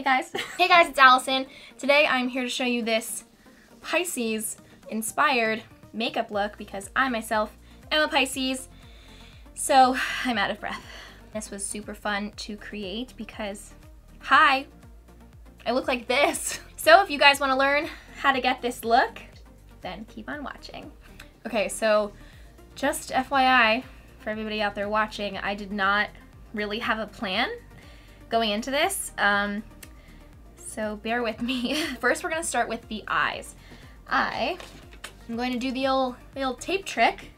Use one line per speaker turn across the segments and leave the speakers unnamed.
guys. Hey guys, it's Allison. Today I'm here to show you this Pisces inspired makeup look because I myself am a Pisces, so I'm out of breath. This was super fun to create because, hi, I look like this. So if you guys want to learn how to get this look, then keep on watching. Okay, so just FYI for everybody out there watching, I did not really have a plan going into this, so bear with me. First, we're gonna start with the eyes. I'm going to do the old tape trick.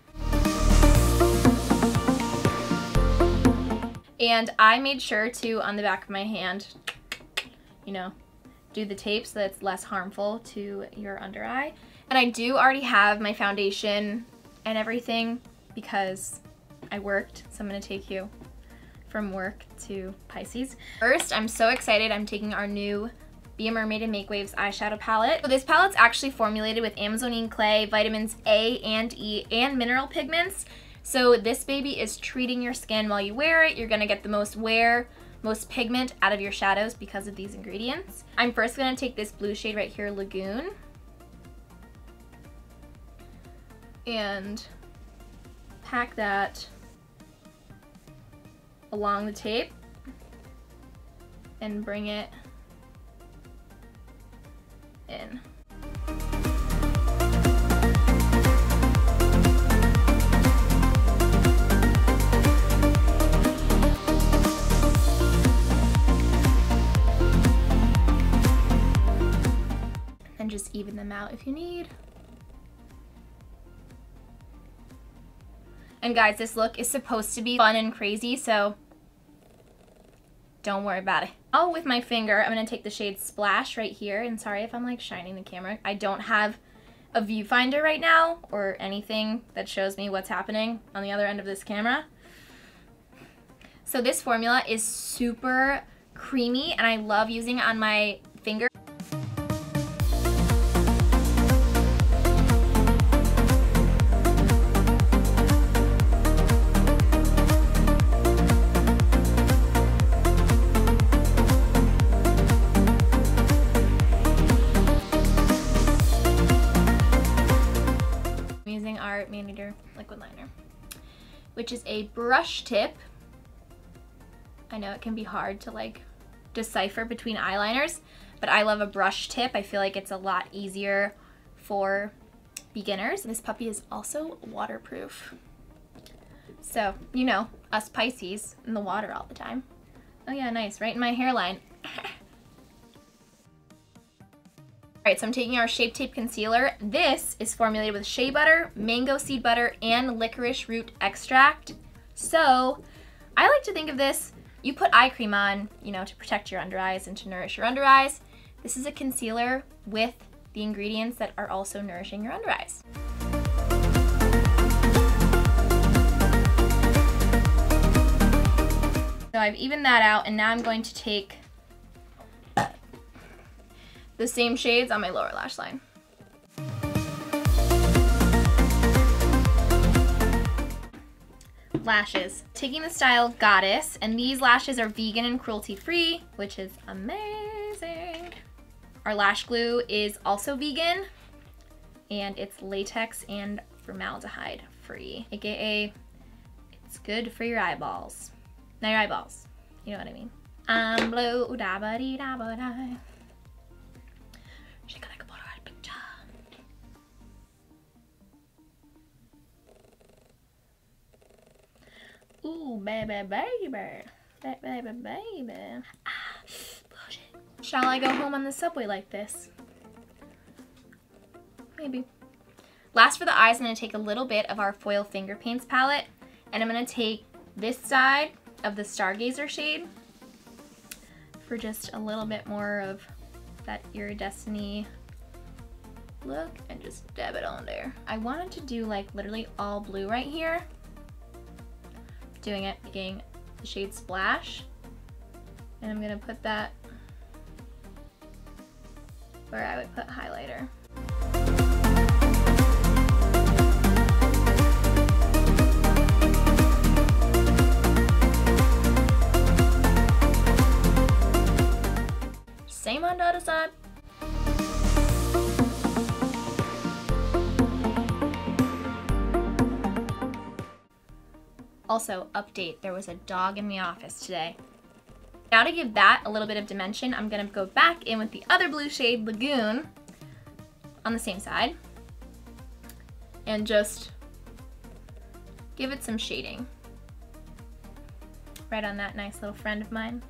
And I made sure to, on the back of my hand, you know, do the tape so that it's less harmful to your under eye. And I do already have my foundation and everything because I worked, so I'm gonna take you from work to Pisces. First, I'm so excited. I'm taking our new Be a Mermaid and Make Waves eyeshadow palette. So this palette's actually formulated with Amazonine clay, vitamins A and E, and mineral pigments. So this baby is treating your skin while you wear it. You're gonna get the most wear, most pigment out of your shadows because of these ingredients. I'm first gonna take this blue shade right here, Lagoon, and pack that along the tape and bring it in. And just even them out if you need. And guys, this look is supposed to be fun and crazy, so don't worry about it. Oh, with my finger, I'm gonna take the shade Splash right here, and sorry if I'm like shining the camera. I don't have a viewfinder right now or anything that shows me what's happening on the other end of this camera. So this formula is super creamy and I love using it on my finger. Our Maneater liquid liner, which is a brush tip. I know it can be hard to like decipher between eyeliners, but I love a brush tip. I feel like it's a lot easier for beginners. This puppy is also waterproof. So, you know, us Pisces in the water all the time. Oh yeah, nice, right in my hairline. Alright, so I'm taking our Shape Tape Concealer. This is formulated with shea butter, mango seed butter, and licorice root extract. So, I like to think of this, you put eye cream on, you know, to protect your under eyes and to nourish your under eyes. This is a concealer with the ingredients that are also nourishing your under eyes. So I've evened that out, and now I'm going to take the same shades on my lower lash line. Lashes. Taking the style Goddess, and these lashes are vegan and cruelty-free, which is amazing. Our lash glue is also vegan, and it's latex and formaldehyde free, aka it's good for your eyeballs. Not your eyeballs, you know what I mean. I'm blue, da ba dee da ba da. She got like a Polaroid picture. Ooh, baby, baby. Baby, baby. Ah, bullshit. Shall I go home on the subway like this? Maybe. Last for the eyes, I'm going to take a little bit of our Foil Finger Paints palette, and I'm going to take this side of the Stargazer shade for just a little bit more of that iridescent look and just dab it on there. I wanted to do like literally all blue right here. Doing it, taking the shade Splash, and I'm gonna put that where I would put highlighter. Also, update, there was a dog in the office today. Now to give that a little bit of dimension, I'm gonna go back in with the other blue shade, Lagoon, on the same side, and just give it some shading. Right on that nice little friend of mine.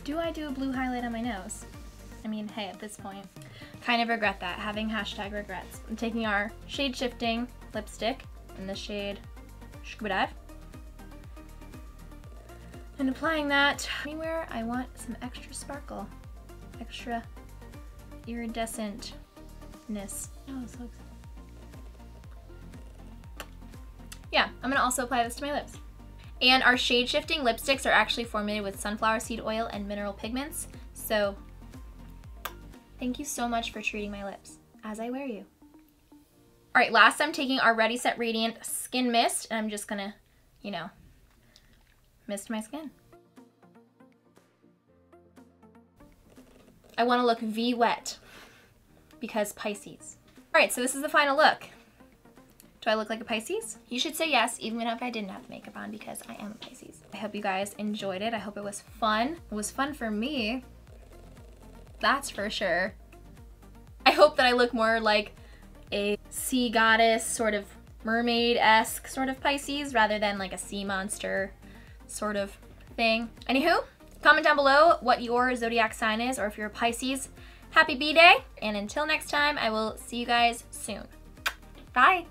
Do I do a blue highlight on my nose? I mean, hey, at this point, kind of regret that, having hashtag regrets. I'm taking our shade shifting lipstick in the shade Scuba Dive and applying that anywhere I want some extra sparkle, extra iridescentness. Oh, so excited. Yeah, I'm gonna also apply this to my lips. And our shade shifting lipsticks are actually formulated with sunflower seed oil and mineral pigments. So thank you so much for treating my lips as I wear you. All right, last I'm taking our Ready Set Radiant Skin Mist, and I'm just gonna, you know, mist my skin. I wanna look V-wet because Pisces. All right, so this is the final look. Do I look like a Pisces? You should say yes, even if I didn't have makeup on, because I am a Pisces. I hope you guys enjoyed it. I hope it was fun. It was fun for me. That's for sure. I hope that I look more like a sea goddess, sort of mermaid-esque sort of Pisces, rather than like a sea monster sort of thing. Anywho, comment down below what your zodiac sign is, or if you're a Pisces. Happy B-Day, and until next time, I will see you guys soon. Bye.